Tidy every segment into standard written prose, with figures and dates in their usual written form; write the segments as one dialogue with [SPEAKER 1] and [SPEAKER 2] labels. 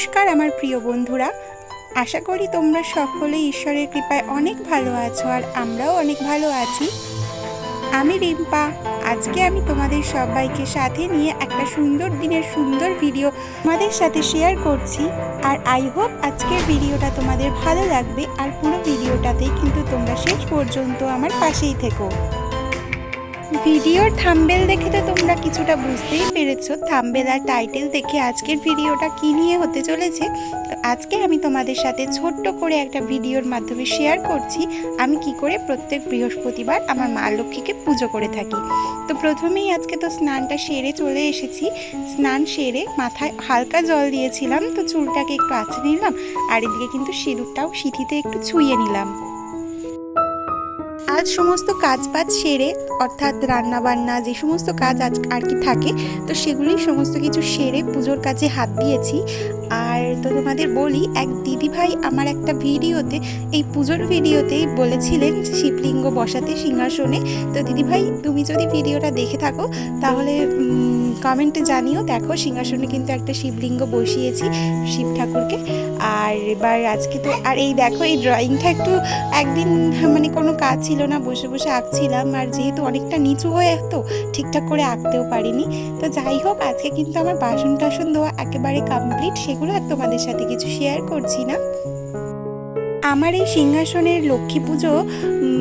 [SPEAKER 1] নমস্কার আমার প্রিয় বন্ধুরা, আশা করি তোমরা সকলে ঈশ্বরের কৃপায় অনেক ভালো আছো আর আমরাও অনেক ভালো আছি। আমি রিম্পা। আজকে আমি তোমাদের সবাইকে সাথে নিয়ে একটা সুন্দর দিনের সুন্দর ভিডিও তোমাদের সাথে শেয়ার করছি। আর আই হোপ আজকের ভিডিওটা তোমাদের ভালো লাগবে আর পুরো ভিডিওটাতেই কিন্তু তোমরা শেষ পর্যন্ত আমার পাশেই থেকো। ভিডিওর থাম্বনেল দেখে তো তোমরা কিছুটা বুঝতেই পেরেছো, থাম্বনেল আর টাইটেল দেখে আজকের ভিডিওটা কী নিয়ে হতে চলেছে। তো আজকে আমি তোমাদের সাথে ছোট্ট করে একটা ভিডিওর মাধ্যমে শেয়ার করছি আমি কি করে প্রত্যেক বৃহস্পতিবার আমার মা লক্ষ্মীকে পুজো করে থাকি। তো প্রথমেই আজকে তো স্নানটা সেরে চলে এসেছি। স্নান সেরে মাথায় হালকা জল দিয়েছিলাম, তো চুলটাকে একটু আঁচড়ে নিলাম আর এদিকে কিন্তু সিঁদুরটাও সিঁথিতে একটু ছুঁয়ে নিলাম। আজ সমস্ত কাজ বাজ সেরে, অর্থাৎ রান্না বান্না যে সমস্ত কাজ আজ আর কি থাকে, তো সেগুলোই সমস্ত কিছু সেরে পুজোর কাজে হাত দিয়েছি। আর তো তোমাদের বলি, এক দিদিভাই আমার একটা ভিডিওতে, এই পুজোর ভিডিওতেই বলেছিলেন শিবলিঙ্গ বসাতে সিংহাসনে। তো দিদিভাই, তুমি যদি ভিডিওটা দেখে থাকো তাহলে কমেন্টে জানিও। দেখো, সিংহাসনে কিন্তু একটা শিবলিঙ্গ বসিয়েছি শিব ঠাকুরকে। আর এবার আজকে তো আর এই দেখো, এই ড্রয়িংটা একটু একদিন মানে কোনো কাজ ছিল না, বসে বসে আঁকছিলাম, আর যেহেতু অনেকটা নিচু হয়ে তো ঠিকঠাক করে আঁকতেও পারিনি। তো যাই হোক, আজকে কিন্তু আমার বাসন টাসন ধোয়া একেবারে কমপ্লিট, সেগুলো আর তোমাদের সাথে কিছু শেয়ার করছি না। আমার এই সিংহাসনের লক্ষ্মী পুজো,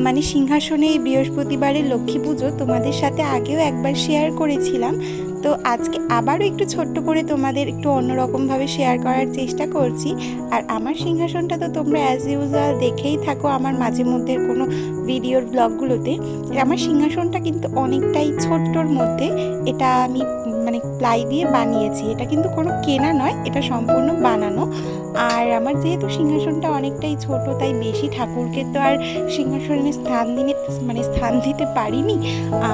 [SPEAKER 1] মানে সিংহাসনে বৃহস্পতিবারের লক্ষ্মী পুজো তোমাদের সাথে আগেও একবার শেয়ার করেছিলাম। তো আজকে আবারও একটু ছোট্ট করে তোমাদের একটু অন্যরকমভাবে শেয়ার করার চেষ্টা করছি। আর আমার সিংহাসনটা তো তোমরা অ্যাজ ইউজুয়াল দেখেই থাকো আমার মাঝে মধ্যে কোনো ভিডিওর ব্লগগুলোতে। আমার সিংহাসনটা কিন্তু অনেকটাই ছোট্টর মধ্যে, এটা আমি মানে প্লাই দিয়ে বানিয়েছি, এটা কিন্তু কোনো কেনা নয়, এটা সম্পূর্ণ বানানো। আর আমার যেহেতু সিংহাসনটা অনেকটাই ছোট, তাই বেশি ঠাকুরকে তো আর সিংহাসনে স্থান দিতে পারিনি।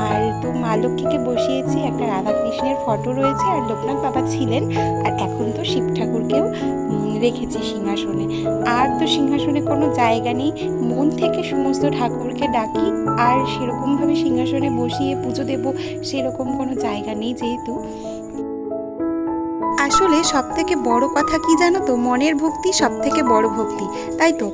[SPEAKER 1] আর তো মা লক্ষ্মীকে বসিয়েছি, একটা রাধাকৃষ্ণের ফটো রয়েছে আর লোকনাথ বাবা ছিলেন, আর এখন তো শিব ঠাকুরকেও রেখেছি সিংহাসনে। আর তো সিংহাসনে কোনো জায়গা নেই, মন থেকে সমস্ত ঠাকুরকে ডাকি, আর সেরকমভাবে সিংহাসনে বসিয়ে পুজো দেব সেরকম কোনো জায়গা নেই যেহেতু। আসলে সব থেকে বড় কথা কি জানো তো, মনের ভক্তি সব থেকে বড় ভক্তি, তাই তো।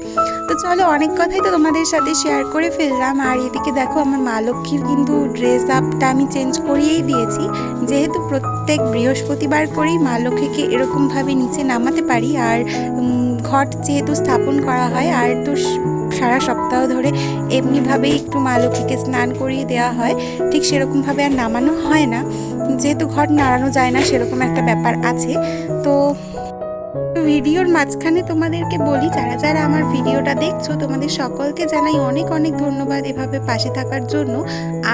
[SPEAKER 1] তো চলো, অনেক কথাই তো তোমাদের সাথে শেয়ার করে ফেললাম। আর এদিকে দেখো, আমার মা লক্ষ্মীর কিন্তু ড্রেস আপটা আমি চেঞ্জ করিয়েই দিয়েছি, যেহেতু প্রত্যেক বৃহস্পতিবার করেই মা লক্ষ্মীকে এরকমভাবে নিচে নামাতে পারি। আর ঘট যেহেতু স্থাপন করা হয়, আর তো সারা সপ্তাহ ধরে এমনিভাবেই একটু মা লক্ষ্মীকে স্নান করিয়ে দেওয়া হয়, ঠিক সেরকমভাবে আর নামানো হয় না, যেহেতু ঘট নাড়ানো যায় না সেরকম একটা ব্যাপার আছে। তো ভিডিওর মাঝখানে তোমাদেরকে বলি, যারা যারা আমার ভিডিওটা দেখছো তোমাদের সকলকে জানাই অনেক অনেক ধন্যবাদ এভাবে পাশে থাকার জন্য।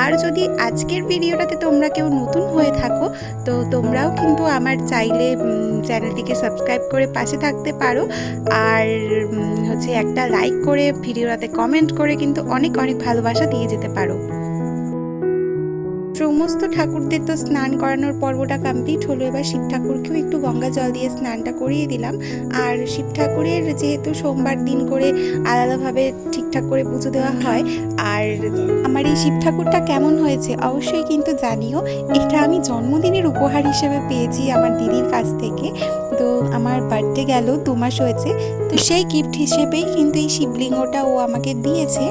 [SPEAKER 1] আর যদি আজকের ভিডিওটাতে তোমরা কেউ নতুন হয়ে থাকো, তো তোমরাও কিন্তু আমার চাইলে চ্যানেলটিকে সাবস্ক্রাইব করে পাশে থাকতে পারো। আর হচ্ছে একটা লাইক করে ভিডিওটাতে কমেন্ট করে কিন্তু অনেক অনেক ভালোবাসা দিয়ে যেতে পারো। সমস্ত ঠাকুরদের তো স্নান করানোর পর্বটা কমপ্লিট হলো, এবার শিব ঠাকুরকেও একটু গঙ্গা জল দিয়ে স্নানটা করিয়ে দিলাম। আর শিব ঠাকুরের যেহেতু সোমবার দিন করে আলাদাভাবে ঠিকঠাক করে পুজো দেওয়া হয়। আর আমার এই শিব ঠাকুরটা কেমন হয়েছে অবশ্যই কিন্তু জানিও। এটা আমি জন্মদিনের উপহার হিসেবে পেয়েছি আমার দিদির কাছ থেকে। তো আমার বার্থডে গেল 2 মাস হয়েছে, তো সেই গিফট হিসেবেই কিন্তু এই শিবলিঙ্গটা ও আমাকে দিয়েছে।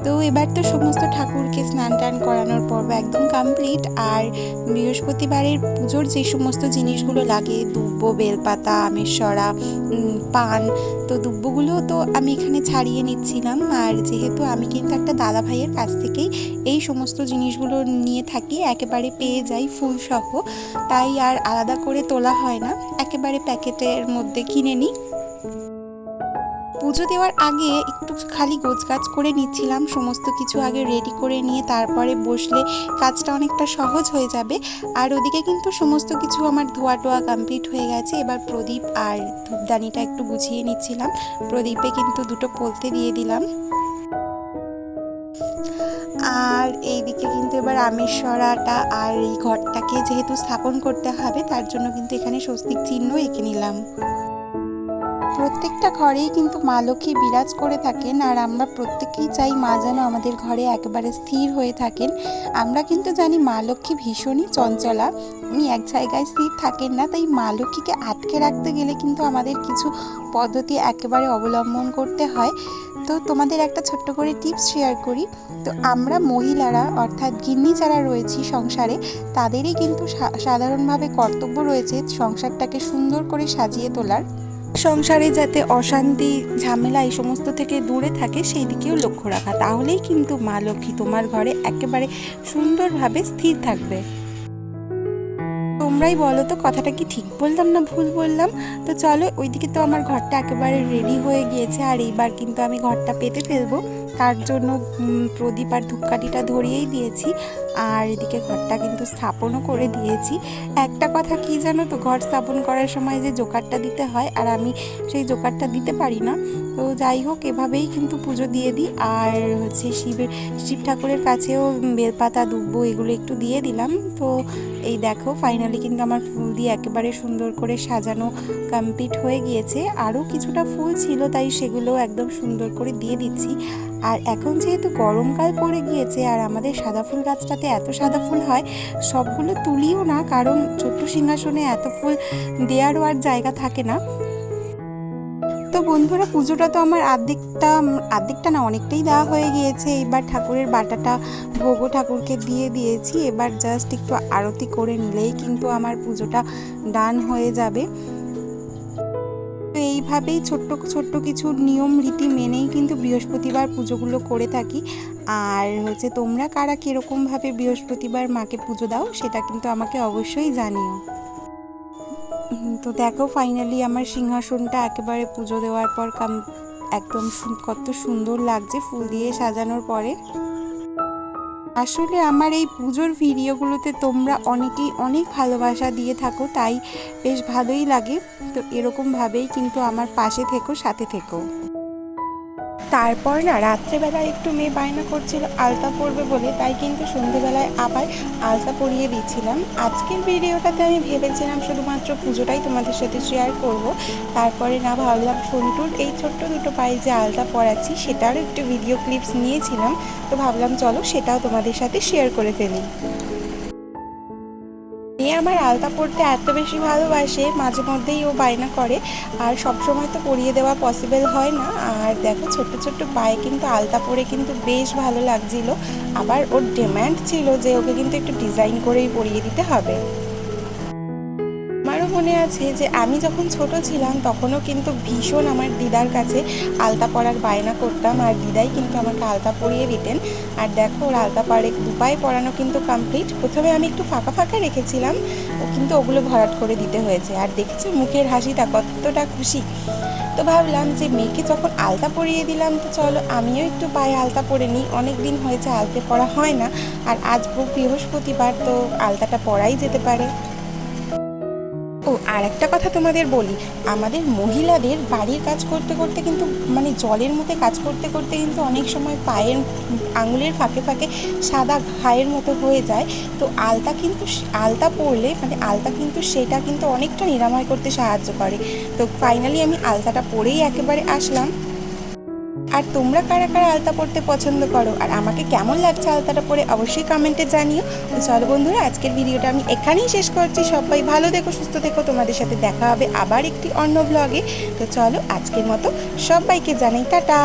[SPEAKER 1] তো এবার তো সমস্ত ঠাকুরকে স্নান টান করানোর পর্ব একদম কমপ্লিট। আর বৃহস্পতিবারের পুজোর যে সমস্ত জিনিসগুলো লাগে, দুব্ব, বেলপাতা, আমেশ্বরা, পান, তো দুব্বগুলো তো আমি এখানে ছাড়িয়ে নিচ্ছিলাম। আর যেহেতু আমি কিন্তু একটা দাদা ভাইয়ের কাছ থেকেই এই সমস্ত জিনিসগুলো নিয়ে থাকি, একেবারে পেয়ে যাই ফুলসহ, তাই আর আলাদা করে তোলা হয় না, একেবারে প্যাকেটের মধ্যে কিনে নিই। পুজো দেওয়ার আগে একটু খালি গোছগাছ করে নিচ্ছিলাম, সমস্ত কিছু আগে রেডি করে নিয়ে তারপরে বসলে কাজটা অনেকটা সহজ হয়ে যাবে। আর ওদিকে কিন্তু সমস্ত কিছু আমার ধোয়া টোয়া কমপ্লিট হয়ে গেছে। এবার প্রদীপ আর ধূপদানিটা একটু গুছিয়ে নিচ্ছিলাম, প্রদীপে কিন্তু 2টো পলতে দিয়ে দিলাম। আর এইদিকে কিন্তু এবার আমেশ্বরাটা আর এই ঘরটাকে যেহেতু স্থাপন করতে হবে, তার জন্য কিন্তু এখানে স্বস্তিক চিহ্ন এঁকে নিলাম। প্রত্যেকটা ঘরেই কিন্তু মা লক্ষ্মী বিরাজ করে থাকেন, আর আমরা প্রত্যেকেই চাই মা যেন আমাদের ঘরে একেবারে স্থির হয়ে থাকেন। আমরা কিন্তু জানি মা লক্ষ্মী ভীষণই চঞ্চলা, উনি এক জায়গায় স্থির থাকেন না, তাই মা লক্ষ্মীকে আটকে রাখতে গেলে কিন্তু আমাদের কিছু পদ্ধতি একেবারে অবলম্বন করতে হয়। তো তোমাদের একটা ছোট্ট করে টিপস শেয়ার করি। তো আমরা মহিলারা অর্থাৎ গিন্নি যারা রয়েছি সংসারে, তাদেরই কিন্তু সাধারণভাবে কর্তব্য রয়েছে সংসারটাকে সুন্দর করে সাজিয়ে তোলার, সংসারে যাতে অশান্তি ঝামেলা এই সমস্ত থেকে দূরে থাকে সেই দিকেও লক্ষ্য রাখা। তাহলেই কিন্তু মা লক্ষ্মী তোমার ঘরে একেবারে সুন্দরভাবে স্থির থাকবে। তোমরাই বলো তো কথাটা কি ঠিক বললাম না ভুল বললাম? তো চলো, ওইদিকে তো আমার ঘরটা একেবারে রেডি হয়ে গিয়েছে, আর এইবার কিন্তু আমি ঘরটা পেতে ফেলবো। তার জন্য প্রদীপ আর ধূপকাঠিটা ধরিয়েই দিয়েছি, আর এদিকে ঘরটা কিন্তু স্থাপনও করে দিয়েছি। একটা কথা কি জানো তো, ঘর স্থাপন করার সময় যে জোগাড়টা দিতে হয়, আর আমি সেই জোগাড়টা দিতে পারি না। তো যাই হোক, এভাবেই কিন্তু পুজো দিয়ে দিই। আর হচ্ছে শিব ঠাকুরের কাছেও বেলপাতা দুব্বো এগুলো একটু দিয়ে দিলাম। তো এই দেখো ফাইনালি কিন্তু আমার ফুল দিয়ে একেবারে সুন্দর করে সাজানো কমপ্লিট হয়ে গিয়েছে। আরও কিছুটা ফুল ছিল, তাই সেগুলো একদম সুন্দর করে দিয়ে দিচ্ছি। আর এখন যেহেতু গরমকাল পড়ে গিয়েছে, আর আমাদের সাদা ফুল গাছটাতে এত সাদা ফুল হয়, সবগুলো তুলিও না, কারণ ছোট্ট সিংহাসনে এত ফুল দেওয়ারও আর জায়গা থাকে না। তো বন্ধুরা, পুজোটা তো আমার আর্ধেকটা না অনেকটাই দেওয়া হয়ে গিয়েছে। এবার ঠাকুরের বাটাটা ভোগও ঠাকুরকে দিয়ে দিয়েছি। এবার জাস্ট একটু আরতি করে নিলেই কিন্তু আমার পুজোটা ডান হয়ে যাবে। তো এইভাবেই ছোট্ট ছোট্ট কিছু নিয়ম রীতি মেনেই কিন্তু বৃহস্পতিবার পুজোগুলো করে থাকি। আর হচ্ছে তোমরা কারা কীরকমভাবে বৃহস্পতিবার মাকে পুজো দাও সেটা কিন্তু আমাকে অবশ্যই জানিও। তো দেখো ফাইনালি আমার সিংহাসনটা একেবারে পুজো দেওয়ার পর একদম কত সুন্দর লাগছে ফুল দিয়ে সাজানোর পরে। আসলে আমার এই পুজোর ভিডিওগুলোতে তোমরা অনেকেই অনেক ভালোবাসা দিয়ে থাকো, তাই বেশ ভালোই লাগে। তো এরকমভাবেই কিন্তু আমার পাশে থেকো, সাথে থেকো। তারপর না রাত্রেবেলায় একটু মেয়ে বায়না করছিল আলতা পরবে বলে, তাই কিন্তু সন্ধেবেলায় আবার আলতা পরিয়ে দিচ্ছিলাম। আজকের ভিডিওটাতে আমি ভেবেছিলাম শুধুমাত্র পুজোটাই তোমাদের সাথে শেয়ার করব, তারপরে না ভাবলাম সন্টুর এই ছোট্ট দুটো পায়ে যে আলতা পরাচ্ছি সেটারও একটু ভিডিও ক্লিপস নিয়েছিলাম। তো ভাবলাম চলো সেটাও তোমাদের সাথে শেয়ার করে ফেলি। মেয়ে আমার আলতা পরতে এত বেশি ভালোবাসে, মাঝে মধ্যেই ও বায়না করে, আর সবসময় তো পরিয়ে দেওয়া পসিবল হয় না। আর দেখো ছোট্ট ছোট্ট পায়ে কিন্তু আলতা পরে কিন্তু বেশ ভালো লাগছিল। আবার ওর ডিম্যান্ড ছিল যে ওকে কিন্তু একটু ডিজাইন করেই পরিয়ে দিতে হবে। আমারও মনে আছে যে আমি যখন ছোট ছিলাম তখনও কিন্তু ভীষণ আমার দিদার কাছে আলতা পরার বায়না করতাম, আর দিদাই কিন্তু আমাকে আলতা পরিয়ে দিতেন। আর দেখো ওর আলতা দুপায়ে পরানো কিন্তু কমপ্লিট। প্রথমে আমি একটু ফাঁকা ফাঁকা রেখেছিলাম, ও কিন্তু ওগুলো ভরাট করে দিতে হয়েছে। আর দেখেছি মুখের হাসিটা কতটা খুশি। তো ভাবলাম যে মেয়েকে যখন আলতা পরিয়ে দিলাম, তো চলো আমিও একটু পায়ে আলতা পরে নিই। অনেক দিন হয়েছে আলতা পরা হয় না, আর আজ বৃহস্পতিবার, তো আলতাটা পরাই যেতে পারে। ও আর একটা কথা তোমাদের বলি, আমাদের মহিলাদের বাড়ির কাজ করতে করতে কিন্তু মানে জলের মধ্যে কাজ করতে করতে কিন্তু অনেক সময় পায়ের আঙুলের ফাঁকে ফাঁকে সাদা ঘায়ের মতো হয়ে যায়। তো আলতা পরলে আলতা কিন্তু সেটা কিন্তু অনেকটা নিরাময় করতে সাহায্য করে। তো ফাইনালি আমি আলতাটা পরেই একেবারে আসলাম। আর তোমরা কারা কারা আলতা পরতে পছন্দ করো, আর আমাকে কেমন লাগছে আলতাটা পরে অবশ্যই কমেন্টে জানিও। তো চলো বন্ধুরা, আজকের ভিডিওটা আমি এখানেই শেষ করছি। সবাই ভালো থেকো, সুস্থ থেকো। তোমাদের সাথে দেখা হবে আবার একটি অন্য ব্লগে। তো চলো আজকের মতো সবাইকে জানাই টাটা।